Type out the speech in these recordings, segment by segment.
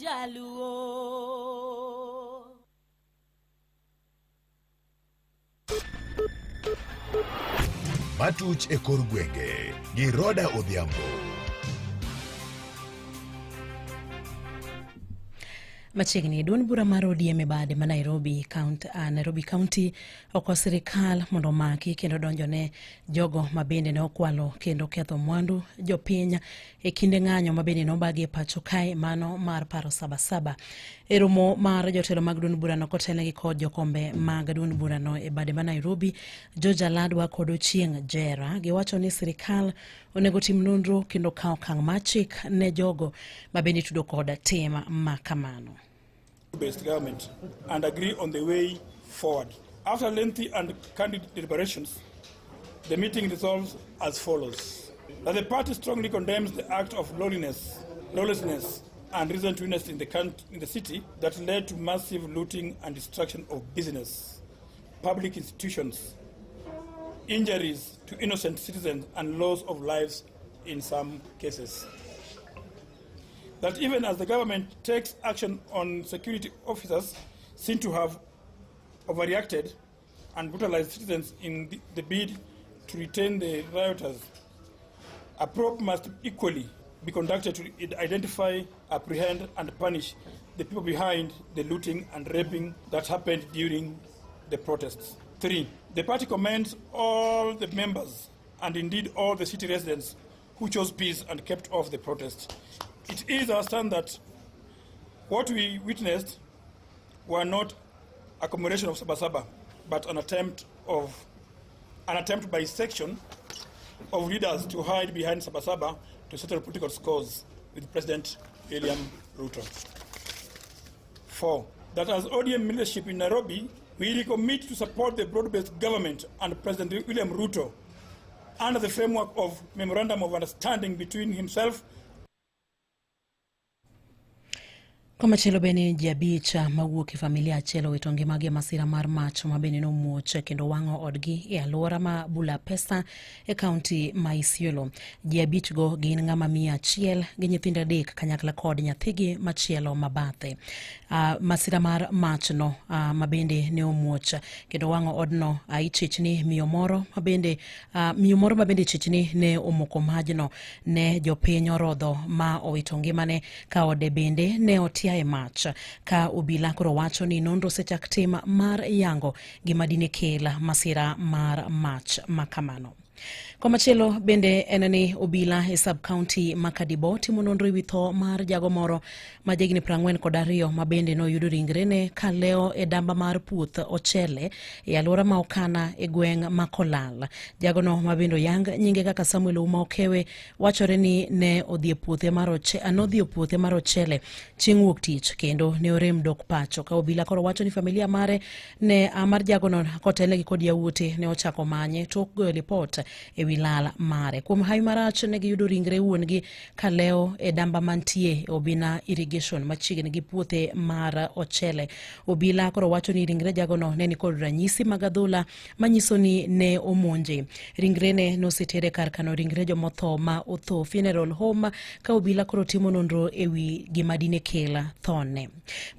Jaluo. Matuch e kor gwenge gi Roda Odhiambo. Machiegni duond bura mar ODM e bade ma Nairobi County oko sirikal mondo maki kendo donjone jogo mabende ne okwalo kendo ketho mwandu jopiny e kinde ng'anyo mabende nobagi e pacho kae mano mar paro Sabasaba. E romo mar jotelo mag duond bura no kotelnegi kod jokombe mag duond bura no e bade ma Nairobi, George Aladwa kod Ochieng Jera giwacho ni sirikal onego tim nonro kendo kawo okang' machik ne jogo mabende tudo kod tim makamano. Based government and agree on the way forward. After lengthy and candid deliberations, the meeting resolves as follows: that the party strongly condemns the act of lawlessness and recent witness in the city that led to massive looting and destruction of business, public institutions, injuries to innocent citizens and loss of lives in some cases. That even as the government takes action on security officers seem to have overreacted and brutalized citizens in the bid to retain the rioters, a probe must equally be conducted to identify, apprehend, and punish the people behind the looting and raping that happened during the protests. 3. The party commends all the members and indeed all the city residents who chose peace and kept off the protest. It is our stand that what we witnessed were not a commemoration of Sabasaba, but an attempt by section of leaders to hide behind Sabasaba to settle political scores with President William Ruto. 4. That as ODM leadership in Nairobi, we recommit to support the broad-based government and President William Ruto under the framework of Memorandum of Understanding between himself. Komachielo bende ji abich mawuok e familia achiel owito ngimagi e masira mar mach mabende nomuoch kendo wang'o odgi e alwora ma Bulapesa e kaunti ma Isiolo. Ji abich go gin ng'ama miyo achiel gi nyithindo adek kanyakla kod nyathigi machielo mabathe. Masira mar mach no mabende ne omuoch kendo wang'o odno ichich ni miyo moro mabende chichni ne omoko majno ne jopiny orodho ma owito ngimane ka ode bende ne otia e mach ka obila koro wacho ni nonro sechak tim mar yango gima dine kel masira mar mach makamano. Komachielo bende en ni obila e sub-county Makadibo timo nonro ewi tho mar jago moro ma jagni 42 ma bende no yudo ringrene ka leo e damba mar puoth ochele e alwora ma Okana e gweng' Makolal. Jago no ma bende yang nyinge kaka Samuel Uma Okewe wachore ni ne odhi e puothe mar ochele chieng' wuok tich kendo ne orem dok pacho ka obila koro wacho ni familia mare ne mar jago no kotelnegi kod yawuote ne ochako manye tok goyo ripot e wilal mare. Kuom hawi marach ne giyudo ringre wuongi ka leo e damba mantie Obina Irrigation machiegni gi puothe mar ochele. Obila koro wacho ni ringre jago no ne ni kod ranyisi mag adhola manyiso ni ne omonje. Ringrene nosetere kar kano ringre jomotho ma otho funeral home ka obila koro timo nonro ewi gima dine kela thone.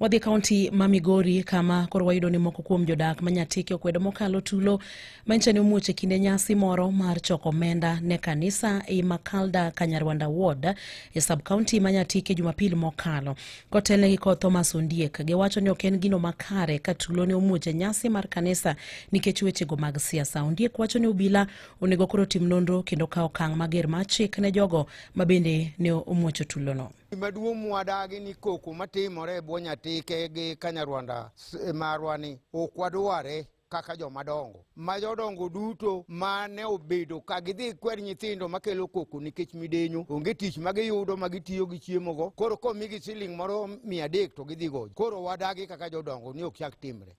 Wadhi kaunti ma Migori kama koro wayudo ni moko kuom jodak Manyatike okwedo mokalo tulo manchane omuoch e kinde nyasi moro mar choko omenda ne kanisa e Makalda Kanyarwanda Ward e sub-county Manyatike Jumapili mokalo. Kotelnegi kod Thomas Ondiek giwacho ni ok en gino makare ka tulo ne omuoch e nyasi mar kanisa nikech wechego mag siasa. Ondiek wacho ni obila onego koro tim nonro kendo kawo okang' mager machik ne jogo mabende ne omuocho tulono. Maduong' mwadagi ni koko matimore e bwo Nyatike gi Kanyarwanda marwani ok wadware kaka jomadongo ma jodongo duto ma ne obedo ka gidhi kwer nyithindo makelo koko nikech midenyo onge tich ma giyudo ma gitiyo gi chiemogo koro komigi siling moro 300 to gidhi goyo. Koro wadagi kaka jodongo ni ok chak timre.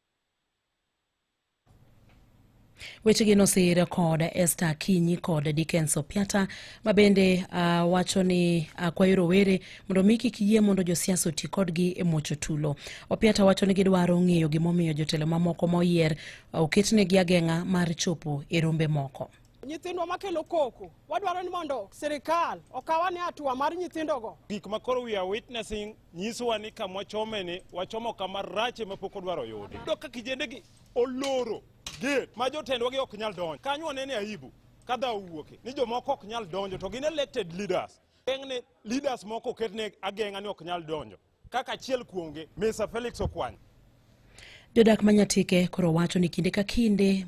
Wechegi nosir kod Esther Kinyi kod Dickens Opiata mabende wacho ni kwayo rowere mondo miki kiyie mondo josiasa oti kodgi e muocho tulo. Opiata wacho ni gidwaro ng'eyo gimomiyo jotelo mamoko moyier oketnegi ageng'a mar chopo e rombe moko. Nyithindwa makelo koko, wadwaro ni mondo sirikal okawane hatua mar nyithindogo. Gik makoro we are witnessing nyisowa ni kama wachomo kama rache mapok odwaro yudi. Doka kijendegi oloro gate ma jotendwa gi ok nyal donjo. Kanyo wanene aibu kada owuoke ni jomoko ok nyal donjo to gin elected leaders. Geng'ne leaders moko ketne ageng'a ni ok nyal donjo. Kaka achiel kuonge Mr. Felix Okwany. Jodak Manyatike koro wacho ni kinde ka kinde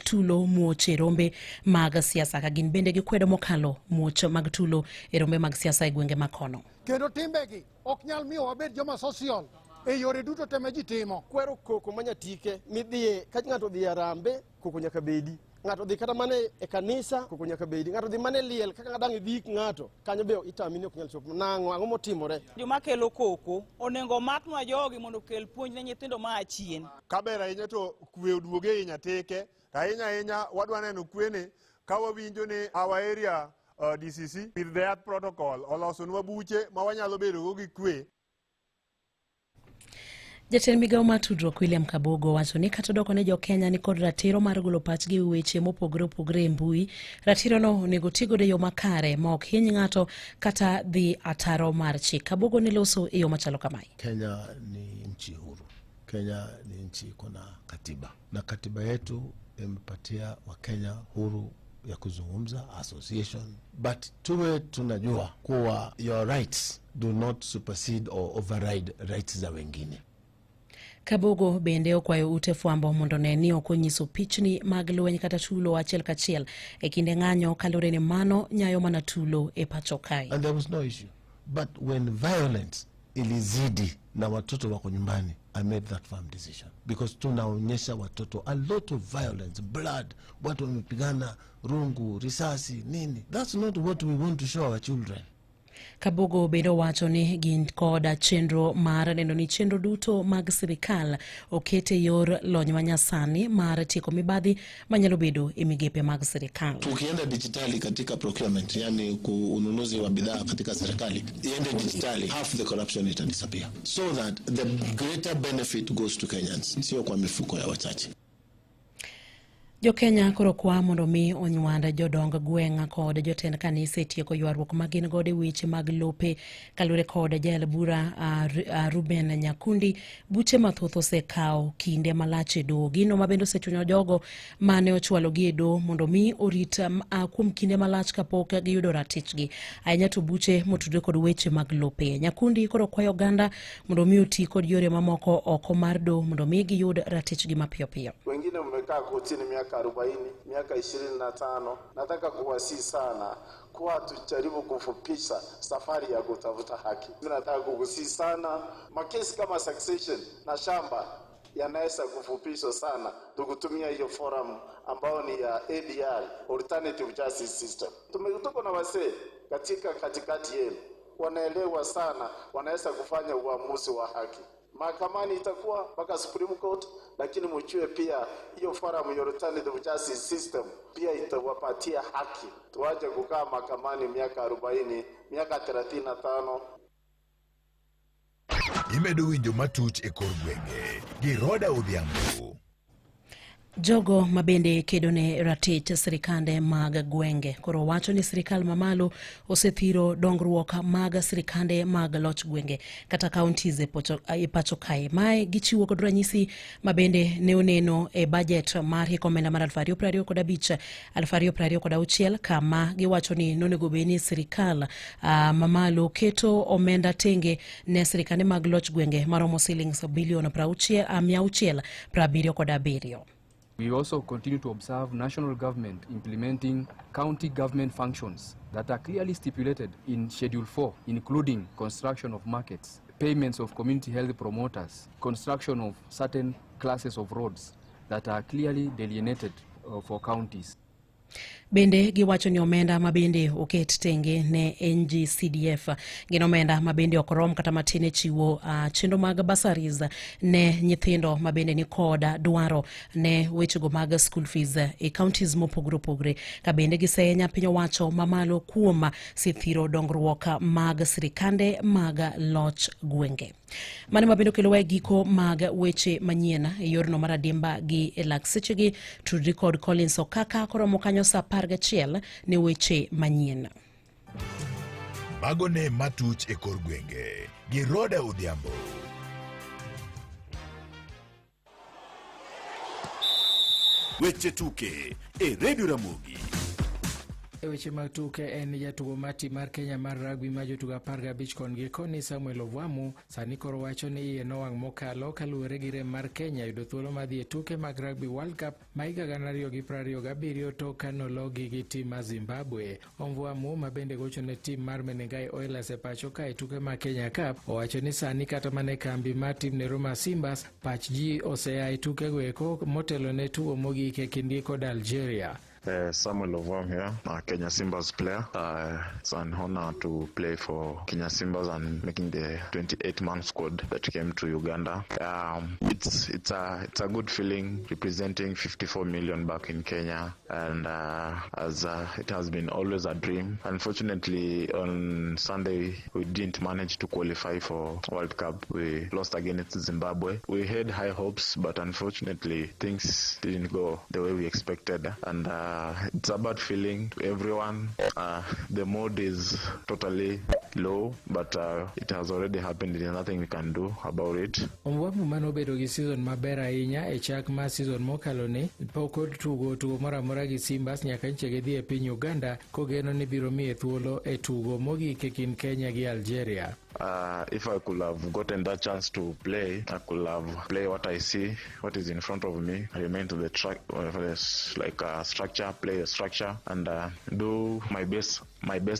tulo muoche rombe mag siasa ka gin bende gikwedo mokalo muoche mag tulo e rombe mag siasa e gwenge makono. Kendo timbegi ok nyal miyo wabed joma social e yore duto teme ji timo. Kwero koko Manyatike midhiye ka ng'ato dhi arambe koko nyaka bedi. Ng'ato dhi kata mane e kanisa koko nyaka bedi. Ng'ato dhi mane liel kaka ng'adang' idhi ng'ato kanyo be itamini ok nyal chopo. Nang'o ang'o motimore? Joma kelo koko onego maknwa jogi mondo kel puonj ne nyithindo ma achien. Kaber ahinya to kwe oduoge i Nyatike, ahinya wadwa neno kwene ka wawinjo ni our area DCC with the health protocol olosonwa buche ma wanyalo bedo go gi kwe. Jatend migawo mar tudruok William Kabogo wacho ni kata doko ne jo Kenya ni kod ratiro mar golo pachgi e weche mopogore opogore e mbui, ratirono onego tigo de yo makare ma ok hiny ng'ato kata dhi ataro mar chik. Kabogo ne loso e yo machalo kamae. Kenya ni nchi huru. Kenya ni nchi kuna katiba. Na katiba yetu imepatia wa Kenya huru ya kuzungumza, association. But tuwe tunajua kuwa your rights do not supersede or override rights za wengine. Kabogo bende okwayo ute fwambo mondo ne ni okonyiso pichni mag lweny kata tulo achiel kachiel e kinde ng'anyo kalore ni mano nyayo mana tulo e pacho kae. And there was no issue. But when violence ilizidi na watoto wako nyumbani, I made that firm decision. Because tunaonyesha watoto a lot of violence, blood, watu wamepigana, rungu, risasi, nini. That's not what we want to show our children. Kabogo bende wacho ni gin koda chenro mar neno ni chenro duto mag sirikal okete yor lony manyasani mar tieko mibadhi manyalo bedo e migepe mag sirikal. Tukienda digitali katika procurement, yani ununuzi wa bidhaa katika serikali, iende digitali, half the corruption it disappear. So that the greater benefit goes to Kenyans, sio kwa mifuko ya wachache. Jo Kenya koro kwa mondo mi onywanda jodong gweng'a kod jotend kanisa tieko ywaruok magin gode weche mag lope kalure kod jal bura Ruben Nyakundi. Buche mathoth osekao kinde malach e do, gino mabendo osechunyo jogo mane ochwalo gi e do mondo mi orit kuom kinde malach kapok giyudo ratichgi, ahinya to buche motudore kod weche mag lope. Nyakundi koro kwayo oganda mondo mi oti kod yore mamoko oko mar do mondo mi giyud ratichgi mapiyo piyo. Wengine mmekaa kotini miaka 40, miaka 25. Nataka kuwasihi sana kuwa tujaribu kufupisha safari ya kutafuta haki. Nataka kukusihi sana, makesi kama succession na shamba yanaweza kufupishwa sana tukutumia hiyo forum ambao ni ya ADR, Alternative Justice System. Tuko na wasee katikati yenu wanaelewa sana, wanaweza kufanya uamuzi wa haki. Mahakamani itakuwa mpaka Supreme Court, lakini mchue pia hiyo forum ya Alternative Justice System pia itawapatia haki. Tuache kukaa mahakamani miaka 40, miaka 35. Imedo winjo matuch e kor gwenge gi Roda Odhiambo. Jogo mabende kedone ratich sirikande mag gwenge koro wacho ni sirikal mamalo osethiro dongruok mag sirikande mag loch gwenge kata counties e pacho kae. Mae gichiwo kod ranyisi mabende ne oneno e budget mar hikomenda mar 2025 2026 kama giwacho ni nonego beni sirikal mamalo keto omenda tenge ne sirikande mag loch gwenge maromo shillings bilion 677. We also continue to observe national government implementing county government functions that are clearly stipulated in Schedule 4, including construction of markets, payments of community health promoters, construction of certain classes of roads that are clearly delineated for counties. Bende giwacho ni omenda mabende oket tenge ne NGCDF gin omenda mabende okorom kata matine chiwo chenro mag bursaries ne nyithindo mabende ni koda dwaro ne wechego mag school fees e counties mopogore opogore ka bende gisenya piny owacho mamalo kuom sithiro dongruok mag sirikande mag loch gwenge. Mane mabendo kelowa giko mag weche manyien e yorno mar adimba gi elak sechegi. Tudri kod Collins Okaka koromo kanyo sa 11 ne weche manyien. Magone matuch e kor gwenge gi Roda Odhiambo. Weche tuke e Radio Ramogi. E weche mag tuke en jatugo mar tim mar Kenya mar rugby ma jotugo 15 kon gi koni Samuel Ovwamu sani koro wacho ni iye nowang' mokalo kaluwore gi rem mar Kenya yudo thuolo madhi e tuke mag Rugby World Cup ma higa 2027 tok kanologi gi tim mar Zimbabwe. Ovwamu ma bende gocho ne tim mar Menengai Oilers e pacho ka e tuke mag Kenya Cup owacho ni sani kata mane kambi mar tim ne Roma Simbas pach ji osea e tuke go eko motelo ne tugo mogik e kindgi kod Algeria. Samuel Ovwamu here, a Kenya Simbas player. It's an honor to play for Kenya Simbas and making the 28-man squad that came to Uganda. It's a good feeling representing 54 million back in Kenya, and as it has been always a dream. Unfortunately, on Sunday we didn't manage to qualify for World Cup. We lost against Zimbabwe. We had high hopes, but unfortunately things didn't go the way we expected, and it's a bad feeling to everyone. The mood is totally low, but it has already happened. There's nothing we can do about it. Ovwamu manobedo gi season maber ahinya e chak mar season mokalo ni pok tugo moramora gi Simbas nyaka nchege dhi e piny Uganda kogeno ni biro miye thuolo e tugo mogik e kind Kenya gi Algeria. If I could have gotten that chance to play, I could have played what I see, what is in front of me, remain to the track, structure, play a structure, and do my best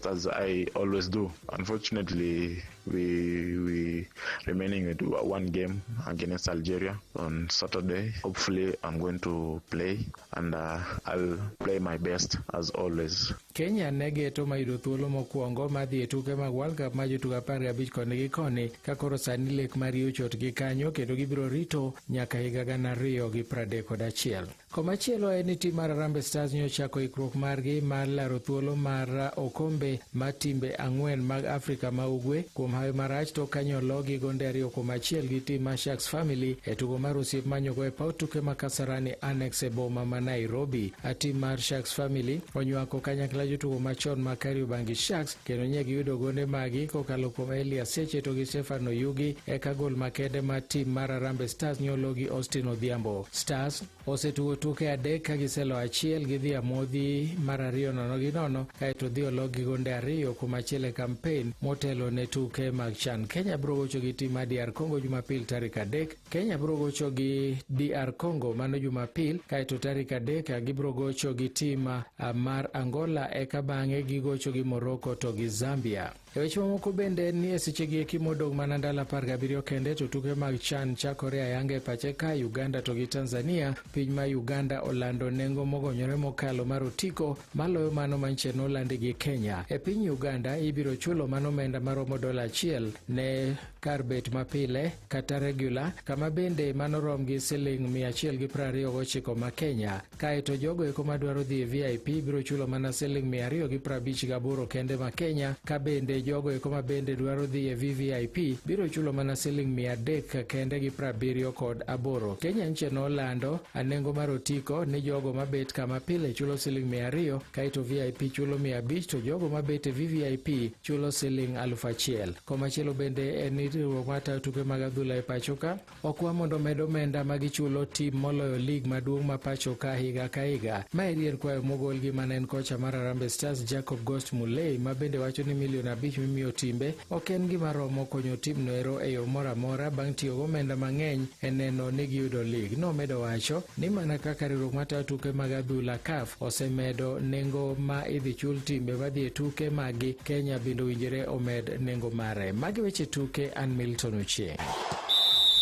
as I always do. Unfortunately, we remaining with one game against Algeria on Saturday. Hopefully, I'm going to play, and I'll play my best as always. Kenya negeto mayudo thuolo mokwongo madhi e tuke mag World Cup ma jotugo 15 koni gi koni ka koro sani lek mari ochot gi kanyo kendo gibiro rito nyaka higa 2031. Komachielo en ni tim mar Harambee Stars nyochako ikruok margi mar laro thuolo mar okombe ma timbe 4 mag Afrika ma ugwe kuom hawi marach to kanyo logi gonde 2-1 gi tim mar Sharks Family e tugo mar osiep manyogo e paw tuke ma Kasarani Annex e boma ma Nairobi. Tim mar Sharks Family onywako kanyakla jotugo machon ma Kariobangi Sharks kendo nyegi yudo gonde magi kokalo kuom Elias Seche to gi Stefano Yugi eka gol makende ma tim mar Harambee Stars nyolo gi Austin Odhiambo. Stars osetugo tuke 3 ka giselo 1 gidhi amodhi mar 2-0 kaeto dhi ologi gonde 2 kuom achiel e campaign motelo ne tuke mag CHAN. Kenya biro gocho gi tim mar DR Congo Jumapil tarik 3. Kenya biro gocho gi DR Congo mano Jumapil kaeto tarik 3 gibiro gocho gi tim mar Angola eka bang'e gigocho gi Morocco to gi Zambia. E weche mamoko bende ni e sechegi eki modong' mana ndalo 17 kende to tuke mag CHAN chakore ayanga e pache ka Uganda to gi Tanzania. Piny ma Uganda olando nengo mogonyore mokalo mar otiko maloyo mano manche nolandi gi Kenya. E piny Uganda ibiro chulo mano omenda maromo $1 ne kar bet mapile kata regular, kama bende mano rom gi siling 129 ma Kenya. Kaeto jogo eko madwaro dhi e VIP biro chulo mana siling 258 kende ma Kenya, ka bende jogo eko ma bende dwaro dhi e VVIP biro chulo mana siling 300 kende gi 78. Kenya nche nolando nengo mar otiko ni jogo mabet kama pile chulo siling 200, kaeto VIP chulo 500 to jogo mabet e VVIP chulo siling 1000. Komachielo bende en riwruok matayo tuke mag adhula e pachoka okwa mondo med omenda magichulo tim moloyo lig maduong' ma pachoka higa ka higa. Ma en kwayo mogol gi manen kocha mar Harambee Stars Jacob Ghost Mulee ma bende wacho ni $5 mimiyo timbe ok en gima romo konyo tim noero e yo mora mora bang' tiyo gomenda mang'eny e neno ni giyudo lig. Nomedo wacho ni mana kaka riwruok matayo tuke mag adhula CAF osemedo nengo ma idhi chul timbe madhi e tuke magi, Kenya bende winjore omed nengo mare. Magi weche tuke, an Milton Ochieng'.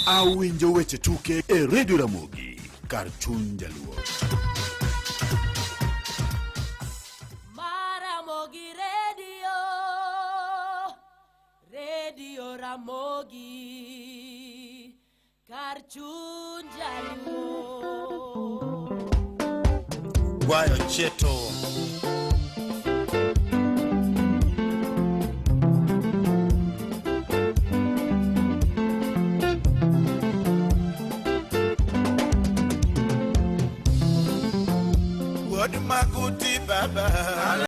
Awinjo weche tuke e Radio Ramogi, kar chuny jaluo. Ramogi Radio Ramogi, kar chuny jaluo. Guayo Cheto. Baba.